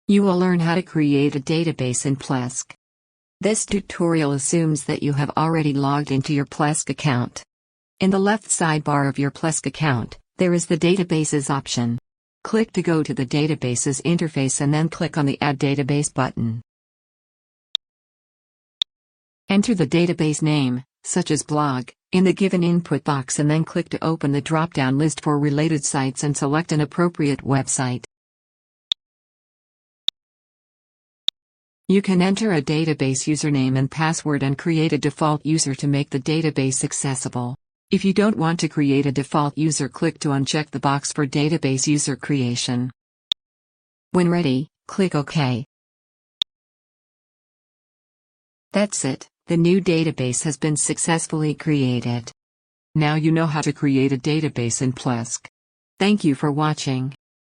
You will learn how to create a database in Plesk. This tutorial assumes that you have already logged into your Plesk account. In the left sidebar of your Plesk account, there is the Databases option. Click to go to the Databases interface and then click on the Add Database button. Enter the database name, such as blog, in the given input box and then click to open the drop-down list for related sites and select an appropriate website. You can enter a database username and password and create a default user to make the database accessible. If you don't want to create a default user, click to uncheck the box for database user creation. When ready, click OK. That's it, the new database has been successfully created. Now you know how to create a database in Plesk. Thank you for watching.